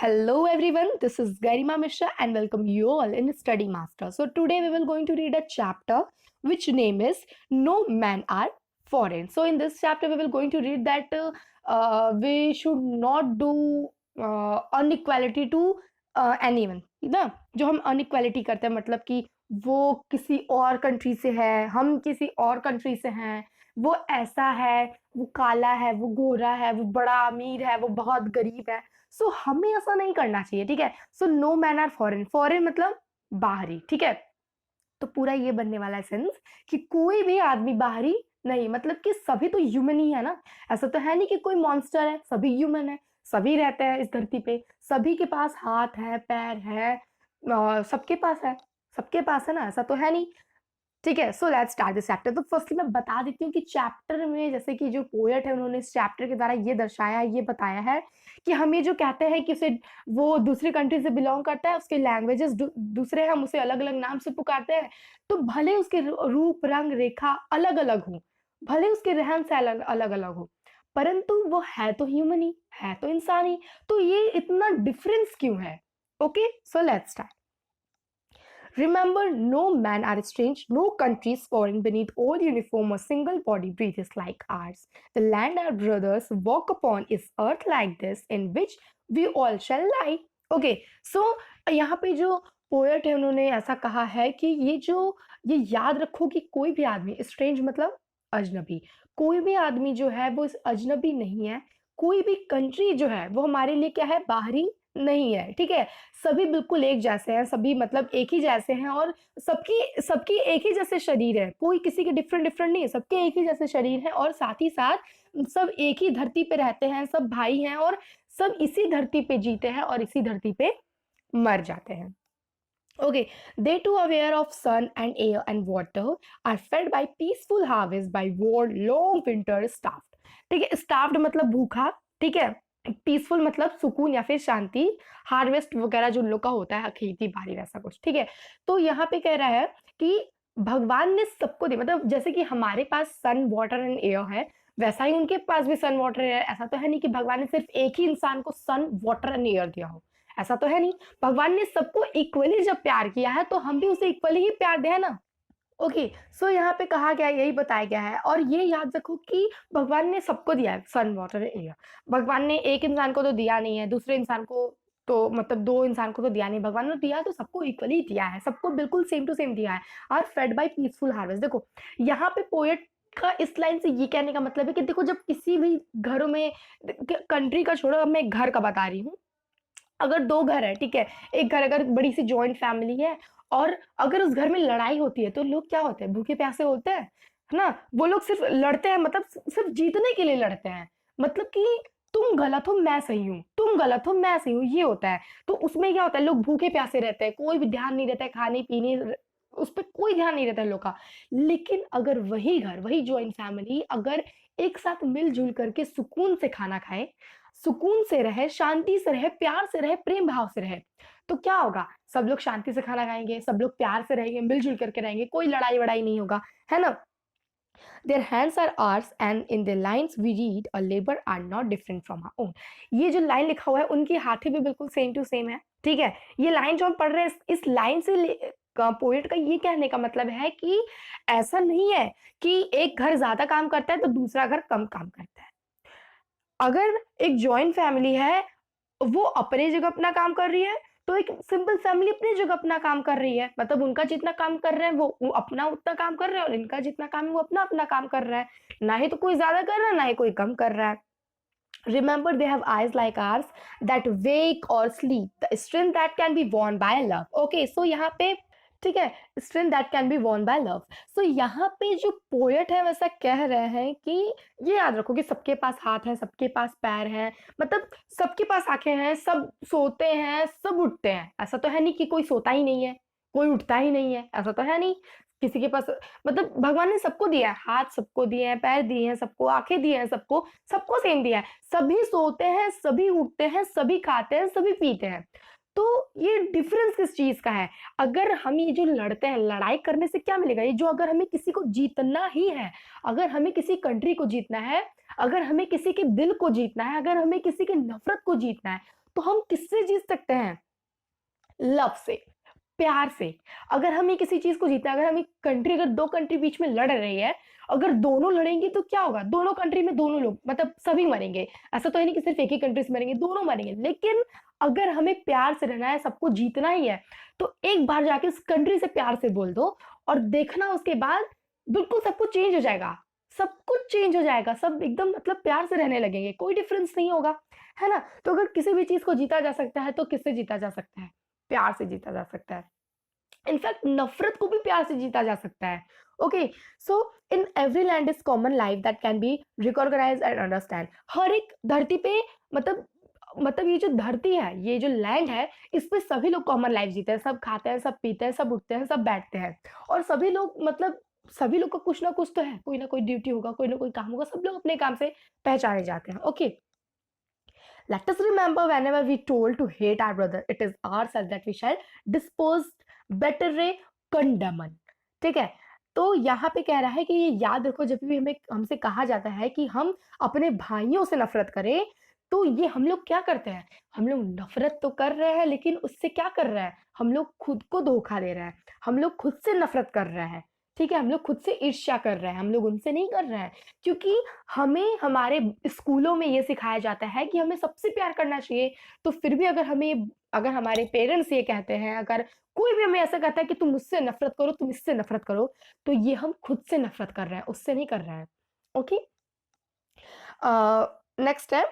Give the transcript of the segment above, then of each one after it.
Hello everyone, this is Garima Mishra and welcome you all in Study Master. So today we will going to read a chapter which name is No Men Are Foreign. So in this chapter we will going to read that we should not do inequality to anyone. ना जो हम inequality करते हैं मतलब कि वो किसी और कंट्री से है, हम किसी और कंट्री से हैं, वो ऐसा है, वो काला है, वो गोरा है, वो बड़ा अमीर है, वो बहुत गरीब है. सो हमें ऐसा नहीं करना चाहिए. ठीक है. So no man are foreign. Foreign मतलब बाहरी. ठीक है. तो पूरा ये बनने वाला है सेंस कि कोई भी आदमी बाहरी नहीं, मतलब कि सभी तो ह्यूमन ही है ना. ऐसा तो है नहीं कि कोई मॉन्स्टर है, सभी ह्यूमन है, सभी रहते हैं इस धरती पे, सभी के पास हाथ है, पैर है, सबके पास है ना, ऐसा तो है नहीं. ठीक है. So let's start this chapter. तो फर्स्टली मैं बता देती हूँ कि चैप्टर में जैसे कि जो पोएट है उन्होंने इस चैप्टर के द्वारा ये दर्शाया, ये बताया है कि हम ये जो कहते हैं कि उसे वो दूसरी कंट्री से बिलोंग करता है, उसके लैंग्वेजेस दूसरे हैं, हम उसे अलग अलग नाम से पुकारते हैं. तो भले उसके रूप रंग रेखा अलग अलग हो, भले उसके रहन सहन अलग अलग हो, परंतु वो है तो ह्यूमन ही, है तो इंसान ही. तो ये इतना डिफरेंस क्यों है? Okay. So let's start. Remember, no man are strange, no country is foreign beneath all uniform, a single body breathes like ours. The land our brothers walk upon is earth like this, in which we all shall lie. Okay, so यहाँ पे जो poet है उन्होंने ऐसा कहा है कि ये याद रखो कि कोई भी आदमी, स्ट्रेंज मतलब अजनबी, कोई भी आदमी जो है वो इस अजनबी नहीं है. कोई भी कंट्री जो है वो हमारे लिए क्या है, बाहरी नहीं है. ठीक है. सभी बिल्कुल एक जैसे हैं, सभी मतलब एक ही जैसे हैं और सबकी सबकी एक ही जैसे शरीर है, कोई किसी के डिफरेंट डिफरेंट नहीं है, सबके एक ही जैसे शरीर है और साथ ही साथ सब एक ही धरती पे रहते हैं, सब भाई हैं और सब इसी धरती पे जीते हैं और इसी धरती पे मर जाते हैं. Okay, they too aware of sun and air and water are fed by peaceful harvest by war long winter starved. ठीक है. starved मतलब भूखा. ठीक है. पीसफुल मतलब सुकून या फिर शांति. हार्वेस्ट वगैरह जो लोग का होता है, खेती बाड़ी वैसा कुछ. ठीक है. तो यहाँ पे कह रहा है कि भगवान ने सबको दिया, मतलब जैसे कि हमारे पास सन वाटर एंड एयर है, वैसा ही उनके पास भी सन वाटर है. ऐसा तो है नहीं कि भगवान ने सिर्फ एक ही इंसान को सन वाटर एंड एयर दिया हो, ऐसा तो है नहीं. भगवान ने सबको इक्वली जब प्यार किया है तो हम भी उसे इक्वली ही प्यार दें ना. ओके. सो यहाँ पे कहा गया, यही बताया गया है. और ये याद रखो कि भगवान ने सबको दिया है सन वाटर एयर. भगवान ने एक इंसान को तो दिया नहीं है, दूसरे इंसान को तो मतलब दो इंसान को तो दिया नहीं. भगवान ने दिया तो सबको इक्वली दिया है, सबको बिल्कुल सेम टू सेम दिया है. और फेड बाय पीसफुल हार्वेस्ट. देखो यहाँ पे पोएट का इस लाइन से ये कहने का मतलब है कि देखो जब किसी भी घरों में, कंट्री का छोड़ो, अब मैं एक घर का बता रही हूँ. अगर दो घर है, ठीक है, एक घर अगर बड़ी सी जॉइंट फैमिली है और अगर उस घर में लड़ाई होती है तो लोग क्या होते हैं, भूखे प्यासे होते हैं, है ना. वो लोग सिर्फ लड़ते हैं, मतलब सिर्फ जीतने के लिए लड़ते हैं, मतलब कि तुम गलत हो मैं सही हूँ, तुम गलत हो मैं सही हूँ, ये होता है. तो उसमें क्या होता है, लोग भूखे प्यासे रहते हैं, कोई भी ध्यान नहीं रहता है खाने पीने, उस पर कोई ध्यान नहीं रहता है लोग का. लेकिन अगर वही घर, वही जॉइंट फैमिली अगर एक साथ मिलजुल करके सुकून से खाना खाए, सुकून से रहे, शांति से रहे, प्यार से रहे, प्रेम भाव से रहे, तो क्या होगा, सब लोग शांति से खाना खाएंगे, सब लोग प्यार से रहेंगे, मिलजुल करके रहेंगे, कोई लड़ाई वड़ाई नहीं होगा, है ना. Their hands are ours and in the lines we read a labor are not different from our own. ये जो लाइन लिखा हुआ है उनकी हाथें भी बिल्कुल सेम टू सेम है. ठीक है. ये लाइन जो हम पढ़ रहे हैं, इस लाइन से पोएट का ये कहने का मतलब है कि ऐसा नहीं है कि एक घर ज्यादा काम करता है तो दूसरा घर कम काम करता है. अगर एक जॉइंट फैमिली है, वो अपने जगह अपना काम कर रही है, तो एक सिंपल फैमिली अपनी जगह अपना काम कर रही है, मतलब उनका जितना काम कर रहे हैं वो अपना उतना काम कर रहे हैं और इनका जितना काम है वो अपना अपना काम कर रहा है. ना ही तो कोई ज्यादा कर रहा है, ना ही कोई कम कर रहा है. Remember, they have eyes like ours that wake or sleep. The strength that can be won by love. Okay, so यहाँ पे ठीक है, strength that can be won by love. So यहाँ पे जो पोएट है वैसा कह रहे हैं कि ये याद रखो कि सबके पास हाथ है, सबके पास पैर है, मतलब सबके पास आंखें हैं, सब सोते हैं, सब उठते हैं. ऐसा तो है नहीं कि कोई सोता ही नहीं है, कोई उठता ही नहीं है, ऐसा तो है नहीं. किसी के पास, मतलब भगवान ने सबको दिया है, हाथ सबको दिए हैं, पैर दिए हैं सबको, आंखें दिए हैं सबको, सबको सेम दिया है. सभी सोते हैं, सभी उठते हैं, सभी खाते हैं, सभी पीते हैं. तो ये डिफरेंस किस चीज का है? अगर हम ये जो लड़ते हैं, लड़ाई करने से क्या मिलेगा? ये जो अगर हमें किसी को जीतना ही है, अगर हमें किसी कंट्री को जीतना है, अगर हमें किसी के दिल को जीतना है, अगर हमें किसी की नफरत को जीतना है, तो हम किससे जीत सकते हैं? लव से, प्यार से। अगर हमें किसी चीज को जीतना है, अगर हमें कंट्री, अगर दो कंट्री बीच में लड़ रही है, अगर दोनों लड़ेंगे तो क्या होगा? दोनों कंट्री में दोनों लोग, मतलब सभी मरेंगे। ऐसा तो है नहीं कि सिर्फ एक ही कंट्री से मरेंगे, दोनों मरेंगे। लेकिन अगर हमें प्यार से रहना है, सबको जीतना ही है, तो एक बार जाके उस कंट्री से प्यार से बोल दो और देखना उसके बाद बिल्कुल सब कुछ चेंज हो जाएगा। सब कुछ चेंज हो जाएगा, सब एकदम मतलब प्यार से रहने लगेंगे, कोई डिफरेंस नहीं होगा, है ना? तो अगर किसी भी चीज को जीता जा सकता है तो किससे जीता जा सकता है? प्यार से जीता जा सकता है। इनफैक्ट नफरत को भी प्यार से जीता जा सकता है। Okay, so in every land is common life that can be recognize and understand. हर एक धरती पे, मतलब ये जो धरती है, ये जो लैंड है, इस पे सभी लोग कॉमन लाइफ जीते हैं, सब खाते हैं, सब पीते हैं, सब उठते हैं, सब बैठते हैं। और सभी लोग, मतलब सभी लोग का कुछ ना कुछ तो है, कोई ना कोई ड्यूटी होगा, कोई ना कोई काम होगा, सब लोग अपने काम से पहचाने जाते हैं। Okay, let us remember whenever we told to hate our brother, it is ourselves that we shall dispose better condemn। ठीक है, तो यहाँ पे कह रहा है कि ये याद रखो, जब भी हमें हमसे कहा जाता है कि हम अपने भाइयों से नफरत करें, तो ये हम लोग क्या करते हैं? हम लोग नफरत तो कर रहे हैं, लेकिन उससे क्या कर रहे हैं? हम लोग खुद को धोखा दे रहे हैं, हम लोग खुद से नफरत कर रहे हैं। ठीक है, हम लोग खुद से ईर्ष्या कर रहे हैं, हम लोग उनसे नहीं कर रहे हैं। क्योंकि हमें हमारे स्कूलों में ये सिखाया जाता है कि हमें सबसे प्यार करना चाहिए। तो फिर भी अगर हमारे पेरेंट्स ये कहते हैं, अगर कोई भी हमें ऐसा कहता है कि तुम मुझसे नफरत करो, तुम इससे नफरत करो, तो ये हम खुद से नफरत कर रहे हैं, उससे नहीं कर रहे हैं। ओके, नेक्स्ट है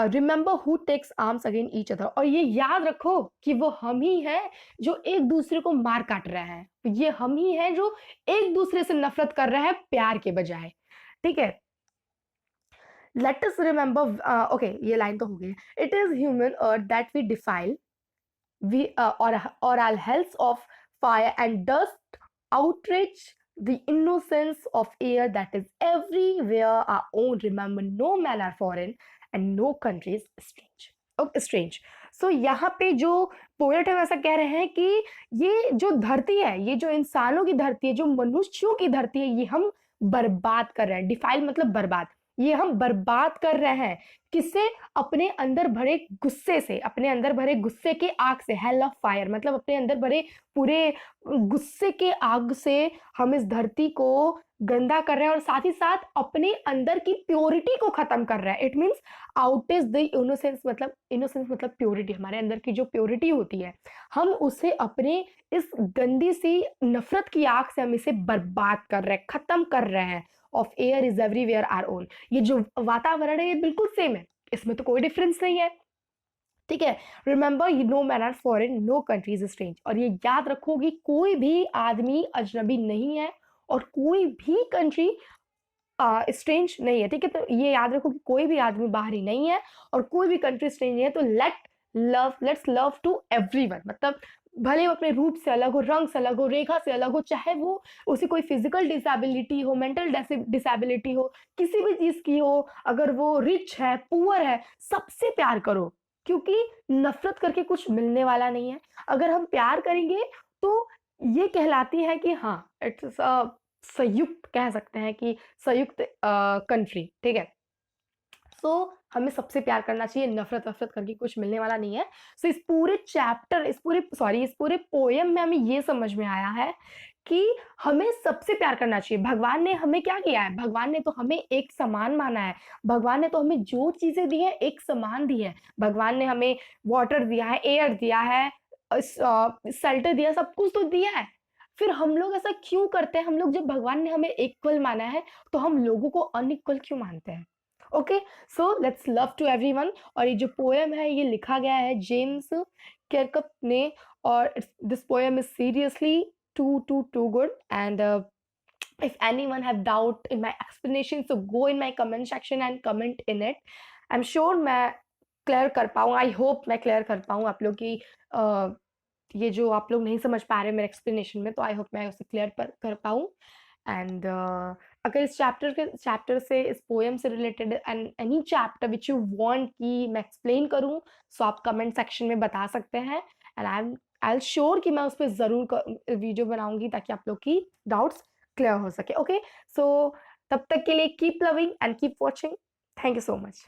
remember who takes arms again each other. और ये याद रखो कि वो हम ही हैं जो एक दूसरे को मार काट रहे हैं, ये हम ही हैं जो एक दूसरे से नफरत कर रहे हैं प्यार के बजाय। ठीक है, लेट अस रिमेंबर, ओके ये लाइन तो हो गई। It is human earth that we defile, we or our health of fire and dust outrage the innocence of air that is everywhere our own. Remember, no man are foreign and no country is strange। okay, strange। सो यहाँ पे जो poet है वैसा कह रहे हैं कि ये जो धरती है, ये जो इंसानों की धरती है, जो मनुष्यों की धरती है, ये हम बर्बाद कर रहे हैं। डिफाइल मतलब बर्बाद, ये हम बर्बाद कर रहे हैं। किससे? अपने अंदर भरे गुस्से से, अपने अंदर भरे गुस्से के आग से। हेल ऑफ फायर मतलब अपने अंदर भरे पूरे गुस्से के आग से हम इस धरती को गंदा कर रहे हैं, और साथ ही साथ अपने अंदर की प्योरिटी को खत्म कर रहे हैं। It means out is the innocence, मतलब इनोसेंस मतलब प्योरिटी, हमारे अंदर की जो प्योरिटी होती है, हम उसे अपने इस गंदी सी नफरत की आग से हम इसे बर्बाद कर रहे हैं, खत्म कर रहे हैं। Of air is everywhere our own. ये जो वातावरण है ये बिल्कुल सेम है, इसमें तो कोई डिफरेंस नहीं है। ठीक है, remember no man are foreign, no country is strange. और ये याद रखो कि कोई भी आदमी अजनबी नहीं है और कोई भी कंट्री स्ट्रेंज नहीं है। ठीक है, तो ये याद रखो कि कोई भी आदमी बाहरी नहीं है और कोई भी कंट्री स्ट्रेंज नहीं है। तो लेट्स लव टू एवरीवन, मतलब भले वो अपने रूप से अलग हो, रंग से अलग हो, रेखा से अलग हो, चाहे वो उसे कोई फिजिकल डिसेबिलिटी हो, मेंटल डिसेबिलिटी हो, किसी भी चीज की हो, अगर वो रिच है, पुअर है, सबसे प्यार करो। क्योंकि नफरत करके कुछ मिलने वाला नहीं है। अगर हम प्यार करेंगे तो ये कहलाती है कि हाँ, इट्स संयुक्त, कह सकते हैं कि संयुक्त कंट्री। ठीक है, सो हमें सबसे प्यार करना चाहिए, नफरत वफरत करके कुछ मिलने वाला नहीं है। सो इस पूरे चैप्टर, इस पूरे पोएम में हमें ये समझ में आया है कि हमें सबसे प्यार करना चाहिए। भगवान ने हमें क्या किया है? भगवान ने तो हमें एक समान माना है। भगवान ने तो हमें जो चीजें दी है एक समान दी है। भगवान ने हमें वाटर दिया है, एयर दिया है, शेल्टर दिया, सब कुछ तो दिया है। फिर हम लोग ऐसा क्यों करते हैं? हम लोग जब भगवान ने हमें इक्वल माना है, तो हम लोगों को अनइक्वल क्यों मानते हैं? Okay, so let's love to everyone. और ये जो पोएम है ये लिखा गया है जेम्स केरकप ने, और this poem is seriously too good, and if anyone have doubt in my explanation, so go in my comment section and comment in it। I'm sure मैं क्लियर कर पाऊँ, आई होप मैं क्लियर कर पाऊँ आप लोग की ये जो आप लोग नहीं समझ पा रहे मेरे एक्सप्लेनेशन में, तो आई होप मैं उसे क्लियर कर पाऊँ। एंड अगर इस चैप्टर से, इस पोएम से related and any chapter which you want कि मैं एक्सप्लेन करूँ, सो आप कमेंट सेक्शन में बता सकते हैं। एंड आई एल श्योर कि मैं उस पर ज़रूर वीडियो बनाऊंगी ताकि आप लोग की डाउट्स क्लियर हो सके। ओके, सो तब तक के लिए keep loving and keep watching. Thank you so much.